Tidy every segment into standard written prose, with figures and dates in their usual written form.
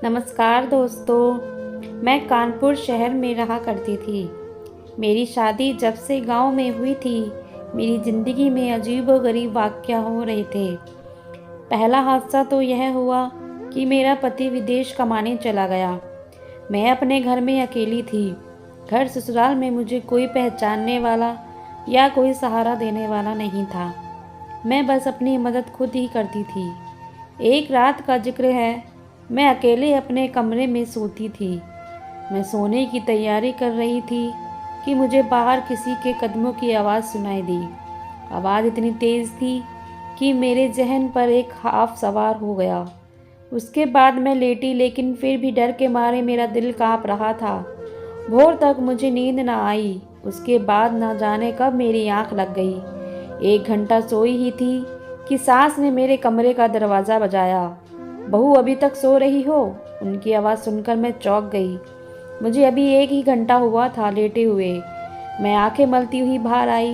नमस्कार दोस्तों। मैं कानपुर शहर में रहा करती थी। मेरी शादी जब से गांव में हुई थी, मेरी ज़िंदगी में अजीबोगरीब वाक़या हो रहे थे। पहला हादसा तो यह हुआ कि मेरा पति विदेश कमाने चला गया। मैं अपने घर में अकेली थी। घर ससुराल में मुझे कोई पहचानने वाला या कोई सहारा देने वाला नहीं था। मैं बस अपनी मदद खुद ही करती थी। एक रात का जिक्र है, मैं अकेले अपने कमरे में सोती थी। मैं सोने की तैयारी कर रही थी कि मुझे बाहर किसी के कदमों की आवाज़ सुनाई दी। आवाज़ इतनी तेज़ थी कि मेरे जहन पर एक खौफ सवार हो गया। उसके बाद मैं लेटी, लेकिन फिर भी डर के मारे मेरा दिल काँप रहा था। भोर तक मुझे नींद न आई। उसके बाद न जाने कब मेरी आँख लग गई। 1 घंटा सोई ही थी कि सास ने मेरे कमरे का दरवाज़ा बजाया। बहू, अभी तक सो रही हो? उनकी आवाज़ सुनकर मैं चौंक गई। मुझे अभी 1 ही घंटा हुआ था लेटे हुए। मैं आंखें मलती हुई बाहर आई।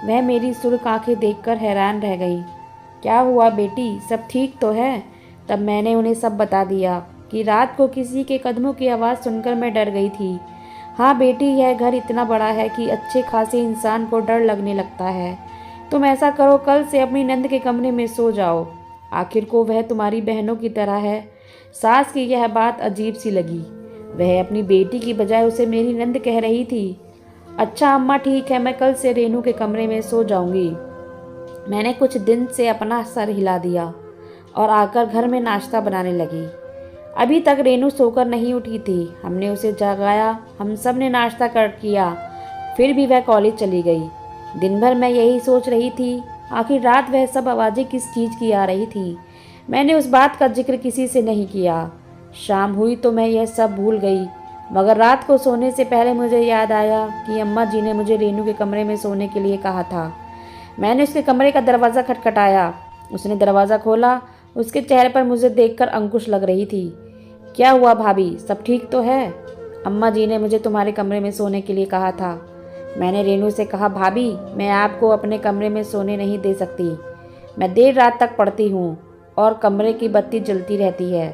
वह मेरी सुर्ख आंखें देखकर हैरान रह गई। क्या हुआ बेटी, सब ठीक तो है? तब मैंने उन्हें सब बता दिया कि रात को किसी के कदमों की आवाज़ सुनकर मैं डर गई थी। हाँ बेटी, यह घर इतना बड़ा है कि अच्छे खासे इंसान को डर लगने लगता है। तुम ऐसा करो, कल से अपनी नंद के कमरे में सो जाओ। आखिर को वह तुम्हारी बहनों की तरह है। सास की यह बात अजीब सी लगी। वह अपनी बेटी की बजाय उसे मेरी नंद कह रही थी। अच्छा अम्मा, ठीक है, मैं कल से रेनू के कमरे में सो जाऊंगी। मैंने कुछ दिन से अपना सर हिला दिया और आकर घर में नाश्ता बनाने लगी। अभी तक रेनू सोकर नहीं उठी थी। हमने उसे जगाया, हम सब ने नाश्ता कर किया। फिर भी वह कॉलेज चली गई। दिन भर मैं यही सोच रही थी, आखिर रात वह सब आवाज़ें किस चीज़ की आ रही थी। मैंने उस बात का जिक्र किसी से नहीं किया। शाम हुई तो मैं यह सब भूल गई, मगर रात को सोने से पहले मुझे याद आया कि अम्मा जी ने मुझे रेनू के कमरे में सोने के लिए कहा था। मैंने उसके कमरे का दरवाज़ा खटखटाया। उसने दरवाज़ा खोला। उसके चेहरे पर मुझे देखकर अंकुश लग रही थी। क्या हुआ भाभी, सब ठीक तो है? अम्मा जी ने मुझे तुम्हारे कमरे में सोने के लिए कहा था। मैंने रेनू से कहा, भाभी मैं आपको अपने कमरे में सोने नहीं दे सकती। मैं देर रात तक पढ़ती हूँ और कमरे की बत्ती जलती रहती है।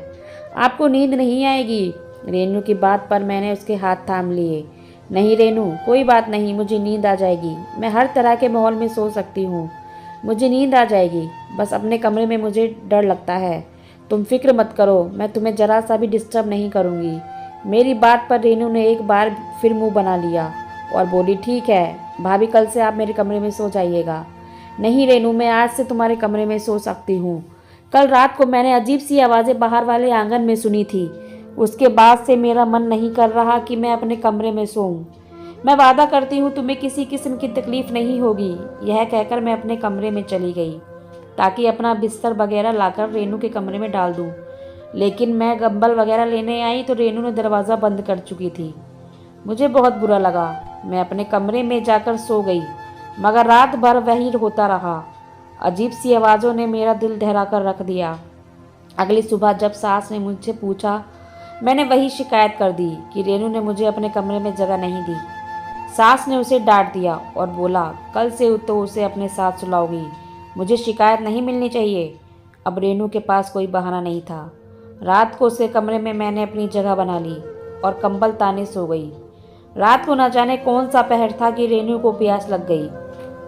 आपको नींद नहीं आएगी। रेनू की बात पर मैंने उसके हाथ थाम लिए। नहीं रेनू, कोई बात नहीं, मुझे नींद आ जाएगी। मैं हर तरह के माहौल में सो सकती हूँ। मुझे नींद आ जाएगी, बस अपने कमरे में मुझे डर लगता है। तुम फिक्र मत करो, मैं तुम्हें ज़रा सा भी डिस्टर्ब नहीं करूँगी। मेरी बात पर रेनू ने एक बार फिर मुंह बना लिया और बोली, ठीक है भाभी, कल से आप मेरे कमरे में सो जाइएगा। नहीं रेनू, मैं आज से तुम्हारे कमरे में सो सकती हूँ। कल रात को मैंने अजीब सी आवाज़ें बाहर वाले आंगन में सुनी थी। उसके बाद से मेरा मन नहीं कर रहा कि मैं अपने कमरे में सोऊं। मैं वादा करती हूँ तुम्हें किसी किस्म की तकलीफ़ नहीं होगी। यह कहकर मैं अपने कमरे में चली गई ताकि अपना बिस्तर वगैरह लाकर रेनू के कमरे में डाल दूँ। लेकिन मैं कंबल वगैरह लेने आई तो रेनू ने दरवाज़ा बंद कर चुकी थी। मुझे बहुत बुरा लगा। मैं अपने कमरे में जाकर सो गई, मगर रात भर वही होता रहा। अजीब सी आवाज़ों ने मेरा दिल दहला कर रख दिया। अगली सुबह जब सास ने मुझसे पूछा, मैंने वही शिकायत कर दी कि रेनू ने मुझे अपने कमरे में जगह नहीं दी। सास ने उसे डांट दिया और बोला, कल से तो उसे अपने साथ सुलाओगी। मुझे शिकायत नहीं मिलनी चाहिए। अब रेनू के पास कोई बहाना नहीं था। रात को उसके कमरे में मैंने अपनी जगह बना ली और कंबल ताने सो गई। रात को न जाने कौन सा पहर था कि रेनू को प्यास लग गई।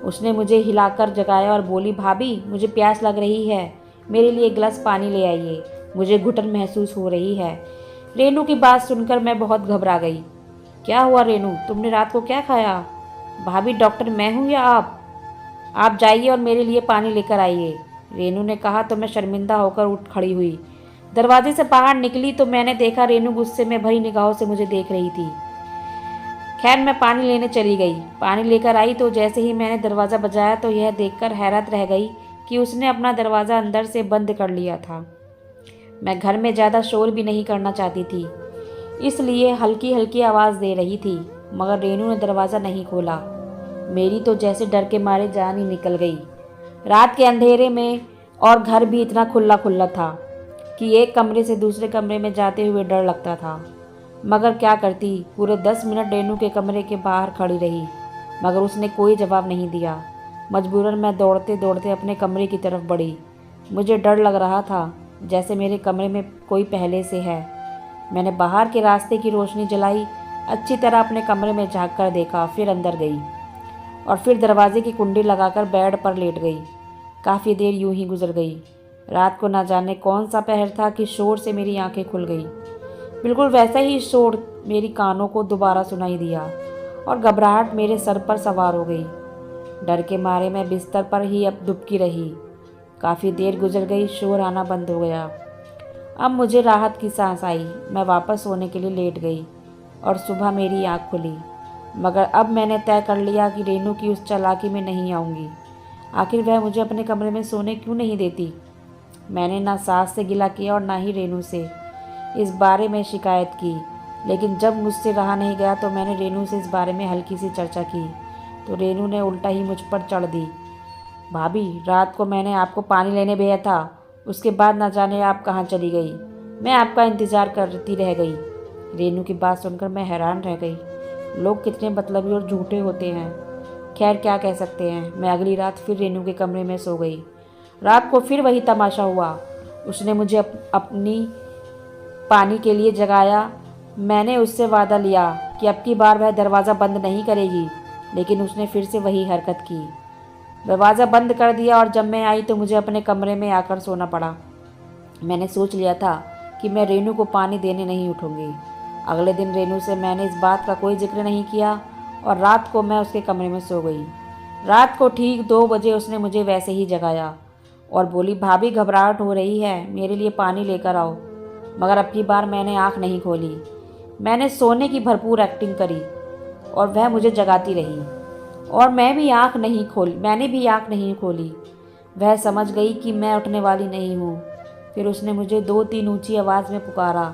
उसने मुझे हिलाकर जगाया और बोली, भाभी मुझे प्यास लग रही है, मेरे लिए एक गिलास पानी ले आइए, मुझे घुटन महसूस हो रही है। रेनू की बात सुनकर मैं बहुत घबरा गई। क्या हुआ रेनू, तुमने रात को क्या खाया? भाभी, डॉक्टर मैं हूँ या आप जाइए और मेरे लिए पानी लेकर आइए, रेनू ने कहा तो मैं शर्मिंदा होकर उठ खड़ी हुई। दरवाजे से बाहर निकली तो मैंने देखा रेनू गुस्से में भरी निगाहों से मुझे देख रही थी। खैर मैं पानी लेने चली गई। पानी लेकर आई तो जैसे ही मैंने दरवाज़ा बजाया तो यह देखकर हैरत रह गई कि उसने अपना दरवाज़ा अंदर से बंद कर लिया था। मैं घर में ज़्यादा शोर भी नहीं करना चाहती थी, इसलिए हल्की हल्की आवाज़ दे रही थी, मगर रेनू ने दरवाज़ा नहीं खोला। मेरी तो जैसे डर के मारे जान ही निकल गई। रात के अंधेरे में और घर भी इतना खुला खुला था कि एक कमरे से दूसरे कमरे में जाते हुए डर लगता था। मगर क्या करती, पूरे 10 मिनट रेनू के कमरे के बाहर खड़ी रही, मगर उसने कोई जवाब नहीं दिया। मजबूरन मैं दौड़ते दौड़ते अपने कमरे की तरफ बढ़ी। मुझे डर लग रहा था जैसे मेरे कमरे में कोई पहले से है। मैंने बाहर के रास्ते की रोशनी जलाई, अच्छी तरह अपने कमरे में झाँक कर देखा, फिर अंदर गई और फिर दरवाजे की कुंडी लगाकर बेड पर लेट गई। काफ़ी देर यूं ही गुजर गई। रात को ना जाने कौन सा पहर था कि शोर से मेरी आंखें खुल गई। बिल्कुल वैसा ही शोर मेरी कानों को दोबारा सुनाई दिया और घबराहट मेरे सर पर सवार हो गई। डर के मारे मैं बिस्तर पर ही अब दुबकी रही। काफ़ी देर गुजर गई, शोर आना बंद हो गया। अब मुझे राहत की सांस आई। मैं वापस सोने के लिए लेट गई और सुबह मेरी आँख खुली। मगर अब मैंने तय कर लिया कि रेनू की उस चालाकी में नहीं आऊँगी। आखिर वह मुझे अपने कमरे में सोने क्यों नहीं देती। मैंने ना सास से गिला किया और ना ही रेनू से इस बारे में शिकायत की, लेकिन जब मुझसे रहा नहीं गया तो मैंने रेनू से इस बारे में हल्की सी चर्चा की तो रेनू ने उल्टा ही मुझ पर चढ़ दी। भाभी, रात को मैंने आपको पानी लेने भेजा था, उसके बाद ना जाने आप कहाँ चली गई। मैं आपका इंतज़ार करती रह गई। रेनू की बात सुनकर मैं हैरान रह गई। लोग कितने मतलबी और झूठे होते हैं। खैर क्या कह सकते हैं। मैं अगली रात फिर रेनू के कमरे में सो गई। रात को फिर वही तमाशा हुआ। उसने मुझे अपनी पानी के लिए जगाया। मैंने उससे वादा लिया कि अब की बार वह दरवाज़ा बंद नहीं करेगी, लेकिन उसने फिर से वही हरकत की। दरवाज़ा बंद कर दिया और जब मैं आई तो मुझे अपने कमरे में आकर सोना पड़ा। मैंने सोच लिया था कि मैं रेनू को पानी देने नहीं उठूँगी। अगले दिन रेनू से मैंने इस बात का कोई जिक्र नहीं किया और रात को मैं उसके कमरे में सो गई। रात को ठीक 2 बजे उसने मुझे वैसे ही जगाया और बोली, भाभी घबराहट हो रही है, मेरे लिए पानी लेकर आओ। मगर अब की बार मैंने आँख नहीं खोली। मैंने सोने की भरपूर एक्टिंग करी और वह मुझे जगाती रही और मैंने भी आँख नहीं खोली। वह समझ गई कि मैं उठने वाली नहीं हूँ। फिर उसने मुझे 2-3 ऊंची आवाज़ में पुकारा।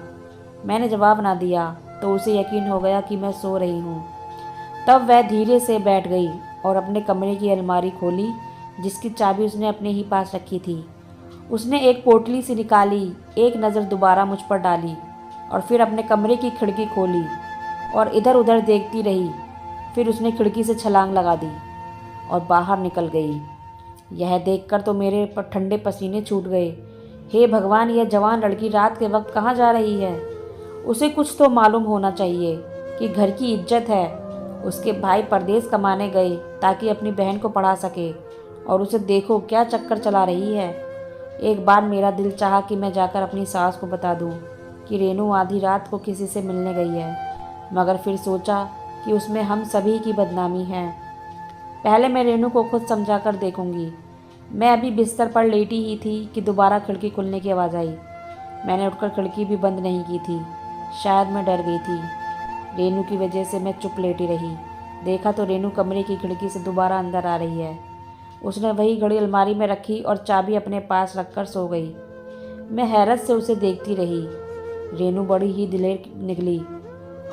मैंने जवाब ना दिया तो उसे यकीन हो गया कि मैं सो रही हूँ। तब वह धीरे से बैठ गई और अपने कमरे की अलमारी खोली, जिसकी चाबी उसने अपने ही पास रखी थी। उसने एक पोटली सी निकाली, एक नज़र दोबारा मुझ पर डाली और फिर अपने कमरे की खिड़की खोली और इधर उधर देखती रही। फिर उसने खिड़की से छलांग लगा दी और बाहर निकल गई। यह देखकर तो मेरे पर ठंडे पसीने छूट गए। हे भगवान, यह जवान लड़की रात के वक्त कहाँ जा रही है। उसे कुछ तो मालूम होना चाहिए कि घर की इज्जत है। उसके भाई परदेश कमाने गए ताकि अपनी बहन को पढ़ा सके और उसे देखो क्या चक्कर चला रही है। एक बार मेरा दिल चाहा कि मैं जाकर अपनी सास को बता दूं कि रेनू आधी रात को किसी से मिलने गई है, मगर फिर सोचा कि उसमें हम सभी की बदनामी है। पहले मैं रेनू को खुद समझा कर देखूंगी। मैं अभी बिस्तर पर लेटी ही थी कि दोबारा खिड़की खुलने की आवाज़ आई। मैंने उठकर खिड़की भी बंद नहीं की थी। शायद मैं डर गई थी। रेनू की वजह से मैं चुप लेटी रही। देखा तो रेनू कमरे की खिड़की से दोबारा अंदर आ रही है। उसने वही घड़ी अलमारी में रखी और चाबी अपने पास रखकर सो गई। मैं हैरत से उसे देखती रही। रेनू बड़ी ही दिलेर निकली।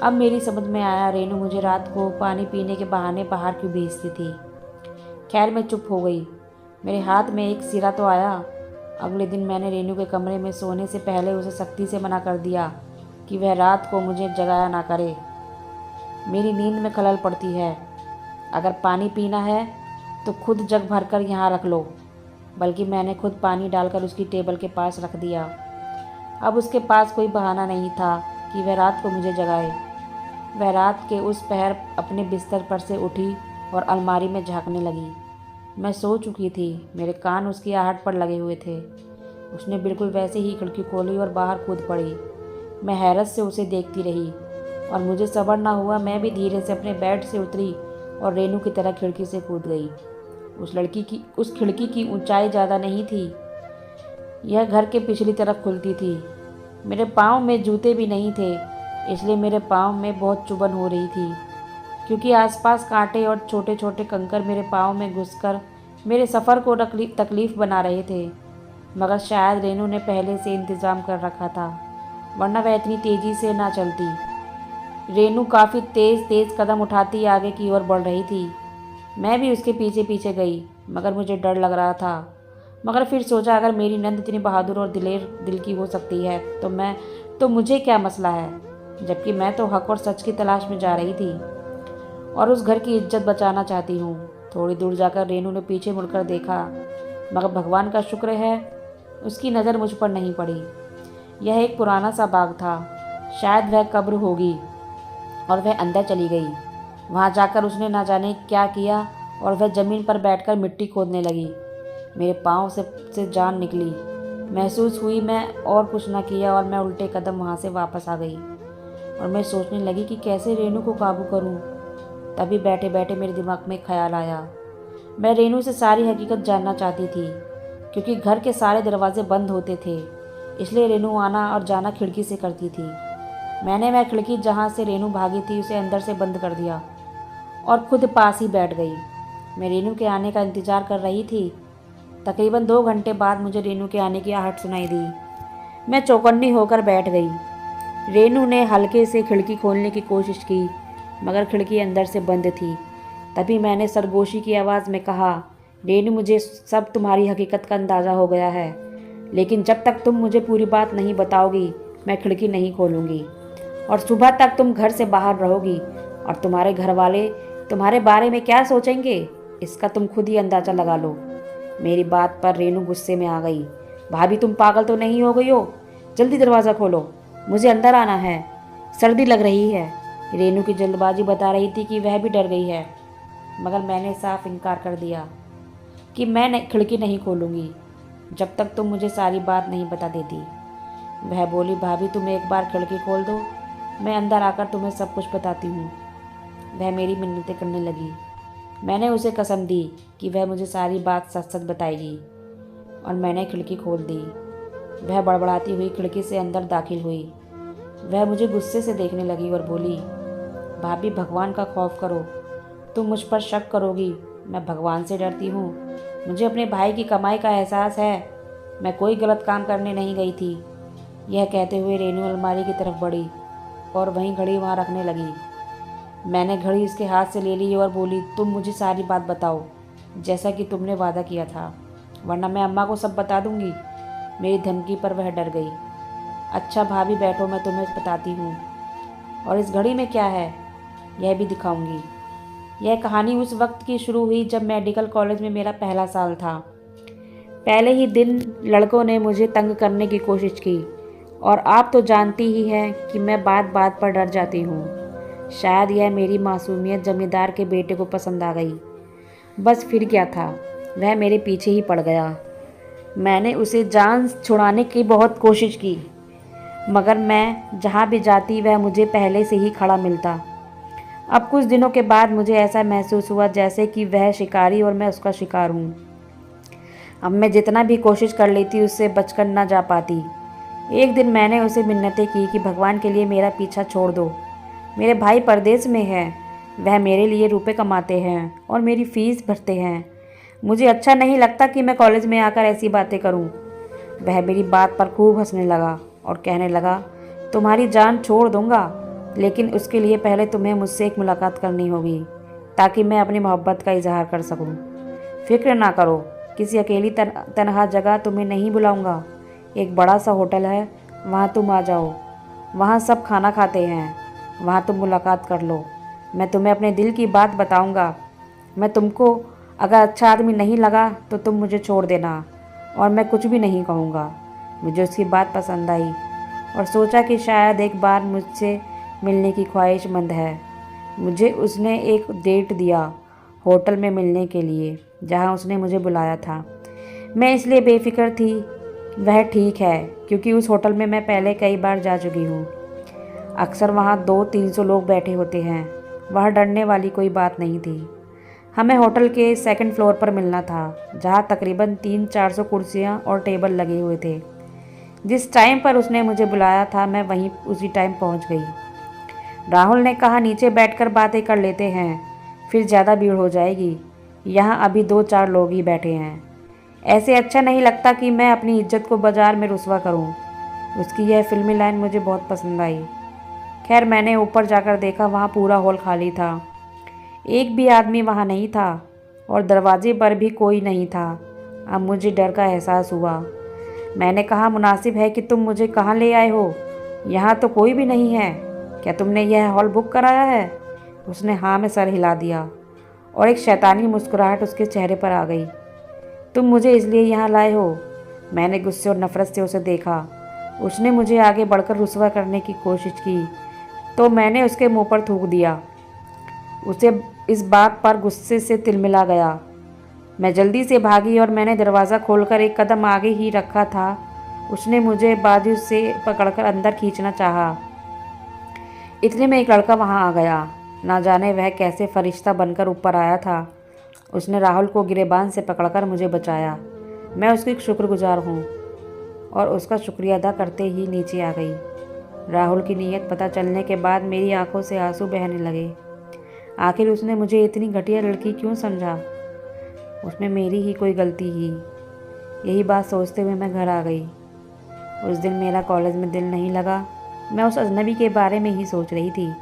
अब मेरी समझ में आया रेनू मुझे रात को पानी पीने के बहाने बाहर क्यों भेजती थी। खैर मैं चुप हो गई। मेरे हाथ में एक सिरा तो आया। अगले दिन मैंने रेनू के कमरे में सोने से पहले उसे सख्ती से मना कर दिया कि वह रात को मुझे जगाया ना करे। मेरी नींद में खलल पड़ती है। अगर पानी पीना है तो खुद जग भरकर यहाँ रख लो। बल्कि मैंने खुद पानी डालकर उसकी टेबल के पास रख दिया। अब उसके पास कोई बहाना नहीं था कि वह रात को मुझे जगाए। वह रात के उस पहर अपने बिस्तर पर से उठी और अलमारी में झांकने लगी। मैं सो चुकी थी। मेरे कान उसकी आहट पर लगे हुए थे। उसने बिल्कुल वैसे ही खिड़की खोली और बाहर कूद पड़ी। मैं हैरत से उसे देखती रही और मुझे सब्र ना हुआ। मैं भी धीरे से अपने बेड से उतरी और रेनू की तरह खिड़की से कूद गई। उस खिड़की की ऊंचाई ज़्यादा नहीं थी। यह घर के पिछली तरफ खुलती थी। मेरे पाँव में जूते भी नहीं थे, इसलिए मेरे पाँव में बहुत चुभन हो रही थी, क्योंकि आसपास कांटे और छोटे छोटे कंकर मेरे पाँव में घुसकर मेरे सफ़र को तकलीफ़ बना रहे थे। मगर शायद रेनू ने पहले से इंतज़ाम कर रखा था, वरना वह इतनी तेज़ी से ना चलती। रेनू काफ़ी तेज़ कदम उठाती आगे की ओर बढ़ रही थी। मैं भी उसके पीछे पीछे गई, मगर मुझे डर लग रहा था। मगर फिर सोचा, अगर मेरी नंद इतनी बहादुर और दिलेर दिल की हो सकती है तो मुझे क्या मसला है, जबकि मैं तो हक और सच की तलाश में जा रही थी और उस घर की इज्जत बचाना चाहती हूँ। थोड़ी दूर जाकर रेनू ने पीछे मुड़कर देखा, मगर भगवान का शुक्र है उसकी नज़र मुझ पर नहीं पड़ी। यह एक पुराना सा बाग था। शायद वह कब्र होगी। और वह अंदर चली गई। वहाँ जाकर उसने ना जाने क्या किया और वह ज़मीन पर बैठकर मिट्टी खोदने लगी। मेरे पाँव से जान निकली। महसूस हुई मैं और कुछ न किया और मैं उल्टे कदम वहाँ से वापस आ गई। और मैं सोचने लगी कि कैसे रेनू को काबू करूँ। तभी बैठे बैठे मेरे दिमाग में ख्याल आया। मैं रेनू से सारी हकीकत जानना चाहती थी, क्योंकि घर के सारे दरवाजे बंद होते थे, इसलिए रेनू आना और जाना खिड़की से करती थी। मैंने वह खिड़की जहाँ से रेनू भागी थी उसे अंदर से बंद कर दिया और खुद पास ही बैठ गई। मैं रेनू के आने का इंतज़ार कर रही थी। तकरीबन 2 घंटे बाद मुझे रेनू के आने की आहट सुनाई दी। मैं चौकन्नी होकर बैठ गई। रेनू ने हल्के से खिड़की खोलने की कोशिश की, मगर खिड़की अंदर से बंद थी। तभी मैंने सरगोशी की आवाज़ में कहा, रेनू, मुझे सब तुम्हारी हकीकत का अंदाज़ा हो गया है, लेकिन जब तक तुम मुझे पूरी बात नहीं बताओगी मैं खिड़की नहीं खोलूँगी। और सुबह तक तुम घर से बाहर रहोगी और तुम्हारे घर वाले तुम्हारे बारे में क्या सोचेंगे इसका तुम खुद ही अंदाज़ा लगा लो। मेरी बात पर रेनू गुस्से में आ गई। भाभी, तुम पागल तो नहीं हो गई हो? जल्दी दरवाज़ा खोलो, मुझे अंदर आना है, सर्दी लग रही है। रेनू की जल्दबाजी बता रही थी कि वह भी डर गई है, मगर मैंने साफ इनकार कर दिया कि मैं खिड़की नहीं खोलूँगी जब तक तुम मुझे सारी बात नहीं बता देती। वह बोली, भाभी, तुम एक बार खिड़की खोल दो, मैं अंदर आकर तुम्हें सब कुछ बताती हूँ। वह मेरी मिन्नतें करने लगी। मैंने उसे कसम दी कि वह मुझे सारी बात सच सच बताएगी और मैंने खिड़की खोल दी। वह बड़बड़ाती हुई खिड़की से अंदर दाखिल हुई। वह मुझे गुस्से से देखने लगी और बोली, भाभी, भगवान का खौफ करो, तुम मुझ पर शक करोगी, मैं भगवान से डरती हूँ। मुझे अपने भाई की कमाई का एहसास है, मैं कोई गलत काम करने नहीं गई थी। यह कहते हुए रेनू अलमारी की तरफ बढ़ी और वहीं घड़ी वहाँ रखने लगी। मैंने घड़ी उसके हाथ से ले ली और बोली, तुम मुझे सारी बात बताओ, जैसा कि तुमने वादा किया था, वरना मैं अम्मा को सब बता दूंगी। मेरी धमकी पर वह डर गई। अच्छा भाभी, बैठो, मैं तुम्हें बताती हूँ। और इस घड़ी में क्या है यह भी दिखाऊंगी। यह कहानी उस वक्त की शुरू हुई जब मेडिकल कॉलेज में मेरा पहला साल था। पहले ही दिन लड़कों ने मुझे तंग करने की कोशिश की और आप तो जानती ही हैं कि मैं बात बात पर डर जाती हूँ। शायद यह मेरी मासूमियत जमींदार के बेटे को पसंद आ गई। बस फिर क्या था, वह मेरे पीछे ही पड़ गया। मैंने उसे जान छुड़ाने की बहुत कोशिश की, मगर मैं जहाँ भी जाती वह मुझे पहले से ही खड़ा मिलता। अब कुछ दिनों के बाद मुझे ऐसा महसूस हुआ जैसे कि वह शिकारी और मैं उसका शिकार हूँ। अब मैं जितना भी कोशिश कर लेती उससे बचकर न जा पाती। एक दिन मैंने उसे मिन्नतें की कि भगवान के लिए मेरा पीछा छोड़ दो। मेरे भाई परदेश में है, वह मेरे लिए रुपए कमाते हैं और मेरी फ़ीस भरते हैं। मुझे अच्छा नहीं लगता कि मैं कॉलेज में आकर ऐसी बातें करूं। वह मेरी बात पर खूब हंसने लगा और कहने लगा, तुम्हारी जान छोड़ दूंगा, लेकिन उसके लिए पहले तुम्हें मुझसे एक मुलाकात करनी होगी ताकि मैं अपनी मोहब्बत का इजहार कर सकूं। फिक्र ना करो, किसी अकेली तनहा जगह तुम्हें नहीं बुलाऊंगा। एक बड़ा सा होटल है, वहाँ तुम आ जाओ, वहाँ सब खाना खाते हैं, वहाँ तुम मुलाकात कर लो। मैं तुम्हें अपने दिल की बात बताऊंगा। मैं तुमको अगर अच्छा आदमी नहीं लगा तो तुम मुझे छोड़ देना और मैं कुछ भी नहीं कहूँगा। मुझे उसकी बात पसंद आई और सोचा कि शायद एक बार मुझसे मिलने की ख्वाहिशमंद है। मुझे उसने एक डेट दिया होटल में मिलने के लिए जहाँ उसने मुझे बुलाया था। मैं इसलिए बेफिक्र थी। वह ठीक है, क्योंकि उस होटल में मैं पहले कई बार जा चुकी हूँ। अक्सर वहाँ 200-300 लोग बैठे होते हैं। वह डरने वाली कोई बात नहीं थी। हमें होटल के 2nd फ्लोर पर मिलना था, जहाँ तकरीबन 300-400 कुर्सियाँ और टेबल लगे हुए थे। जिस टाइम पर उसने मुझे बुलाया था मैं वहीं उसी टाइम पहुँच गई। राहुल ने कहा, नीचे बैठकर बातें कर लेते हैं, फिर ज़्यादा भीड़ हो जाएगी। यहाँ अभी 2-4 लोग ही बैठे हैं। ऐसे अच्छा नहीं लगता कि मैं अपनी इज्जत को बाजार में रुसवा करूँ। उसकी यह फिल्मी लाइन मुझे बहुत पसंद आई। खैर, मैंने ऊपर जाकर देखा, वहाँ पूरा हॉल खाली था। एक भी आदमी वहाँ नहीं था और दरवाजे पर भी कोई नहीं था। अब मुझे डर का एहसास हुआ। मैंने कहा, मुनासिब है कि तुम मुझे कहाँ ले आए हो? यहाँ तो कोई भी नहीं है। क्या तुमने यह हॉल बुक कराया है? उसने हाँ में सर हिला दिया और एक शैतानी मुस्कुराहट उसके चेहरे पर आ गई। तुम मुझे इसलिए यहाँ लाए हो? मैंने गुस्से और नफरत से उसे देखा। उसने मुझे आगे बढ़कर रुस्वा करने की कोशिश की तो मैंने उसके मुंह पर थूक दिया। उसे इस बात पर गुस्से से तिलमिला गया। मैं जल्दी से भागी और मैंने दरवाज़ा खोलकर एक कदम आगे ही रखा था। उसने मुझे बाजू से पकड़कर अंदर खींचना चाहा। इतने में एक लड़का वहां आ गया। ना जाने वह कैसे फरिश्ता बनकर ऊपर आया था। उसने राहुल को गिरेबान से पकड़कर मुझे बचाया। मैं उसकी शुक्रगुजार हूँ और उसका शुक्रिया अदा करते ही नीचे आ गई। राहुल की नीयत पता चलने के बाद मेरी आंखों से आंसू बहने लगे। आखिर उसने मुझे इतनी घटिया लड़की क्यों समझा? उसमें मेरी ही कोई गलती ही। यही बात सोचते हुए मैं घर आ गई। उस दिन मेरा कॉलेज में दिल नहीं लगा। मैं उस अजनबी के बारे में ही सोच रही थी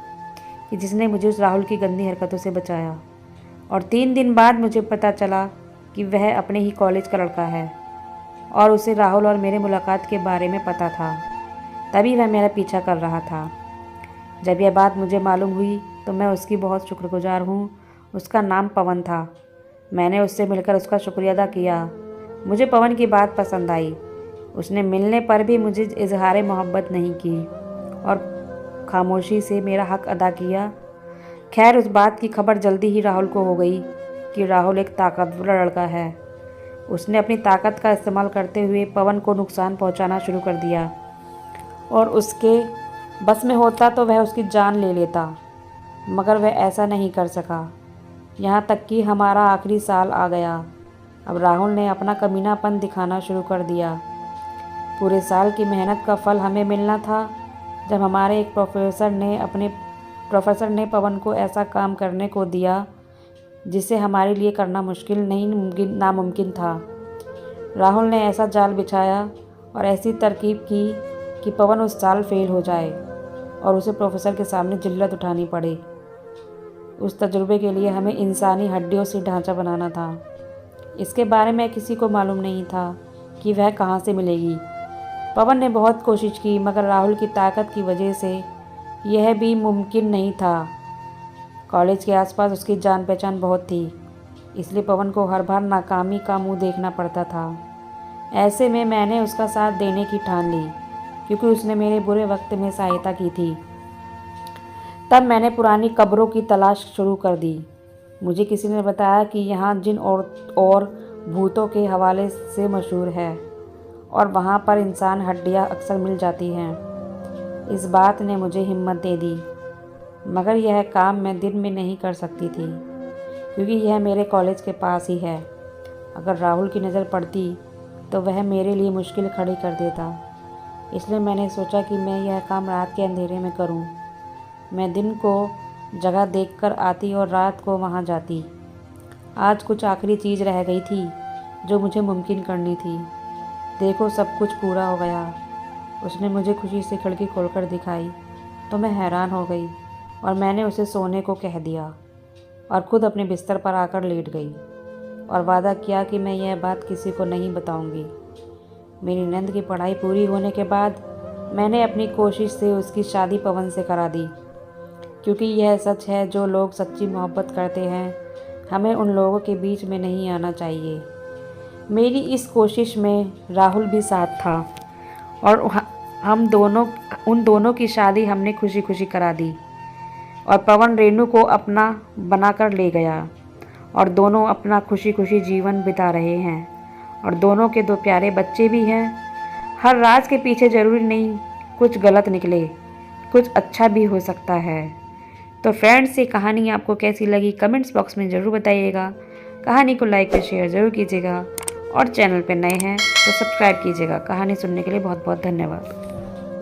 कि जिसने मुझे उस राहुल की गंदी हरकतों से बचाया। और 3 दिन बाद मुझे पता चला कि वह अपने ही कॉलेज का लड़का है और उसे राहुल और मेरे मुलाकात के बारे में पता था। तभी वह मेरा पीछा कर रहा था। जब यह बात मुझे मालूम हुई तो मैं उसकी बहुत शुक्रगुजार हूँ। उसका नाम पवन था। मैंने उससे मिलकर उसका शुक्रिया अदा किया। मुझे पवन की बात पसंद आई। उसने मिलने पर भी मुझे इजहार मोहब्बत नहीं की और खामोशी से मेरा हक अदा किया। खैर, उस बात की खबर जल्दी ही राहुल को हो गई कि राहुल एक ताकतवर लड़का है। उसने अपनी ताकत का इस्तेमाल करते हुए पवन को नुकसान पहुंचाना शुरू कर दिया और उसके बस में होता तो वह उसकी जान ले लेता, मगर वह ऐसा नहीं कर सका। यहाँ तक कि हमारा आखिरी साल आ गया। अब राहुल ने अपना कमीनापन दिखाना शुरू कर दिया। पूरे साल की मेहनत का फल हमें मिलना था। जब हमारे एक प्रोफेसर ने पवन को ऐसा काम करने को दिया जिसे हमारे लिए करना मुश्किल नहीं नामुमकिन था। राहुल ने ऐसा जाल बिछाया और ऐसी तरकीब की कि पवन उस साल फेल हो जाए और उसे प्रोफेसर के सामने जिल्लत उठानी पड़े। उस तजुर्बे के लिए हमें इंसानी हड्डियों से ढांचा बनाना था। इसके बारे में किसी को मालूम नहीं था कि वह कहाँ से मिलेगी। पवन ने बहुत कोशिश की, मगर राहुल की ताकत की वजह से यह भी मुमकिन नहीं था। कॉलेज के आसपास उसकी जान पहचान बहुत थी, इसलिए पवन को हर बार नाकामी का मुंह देखना पड़ता था। ऐसे में मैंने उसका साथ देने की ठान ली, क्योंकि उसने मेरे बुरे वक्त में सहायता की थी। तब मैंने पुरानी कब्रों की तलाश शुरू कर दी। मुझे किसी ने बताया कि यहाँ जिन और भूतों के हवाले से मशहूर है और वहाँ पर इंसान हड्डियाँ अक्सर मिल जाती हैं। इस बात ने मुझे हिम्मत दे दी, मगर यह काम मैं दिन में नहीं कर सकती थी, क्योंकि यह मेरे कॉलेज के पास ही है। अगर राहुल की नज़र पड़ती तो वह मेरे लिए मुश्किल खड़ी कर देता। इसलिए मैंने सोचा कि मैं यह काम रात के अंधेरे में करूं। मैं दिन को जगह देखकर आती और रात को वहां जाती। आज कुछ आखिरी चीज़ रह गई थी जो मुझे मुमकिन करनी थी। देखो, सब कुछ पूरा हो गया। उसने मुझे खुशी से खिड़की खोलकर दिखाई तो मैं हैरान हो गई और मैंने उसे सोने को कह दिया और ख़ुद अपने बिस्तर पर आकर लेट गई और वादा किया कि मैं यह बात किसी को नहीं बताऊंगी। मेरी नंद की पढ़ाई पूरी होने के बाद मैंने अपनी कोशिश से उसकी शादी पवन से करा दी, क्योंकि यह सच है, जो लोग सच्ची मोहब्बत करते हैं हमें उन लोगों के बीच में नहीं आना चाहिए। मेरी इस कोशिश में राहुल भी साथ था और उन दोनों की शादी हमने खुशी खुशी करा दी और पवन रेनू को अपना बनाकर ले गया और दोनों अपना खुशी खुशी जीवन बिता रहे हैं और दोनों के 2 प्यारे बच्चे भी हैं। हर राज के पीछे ज़रूरी नहीं कुछ गलत निकले, कुछ अच्छा भी हो सकता है। तो फ्रेंड्स, ये कहानी आपको कैसी लगी कमेंट्स बॉक्स में ज़रूर बताइएगा। कहानी को लाइक और शेयर ज़रूर कीजिएगा और चैनल पर नए हैं तो सब्सक्राइब कीजिएगा। कहानी सुनने के लिए बहुत बहुत धन्यवाद।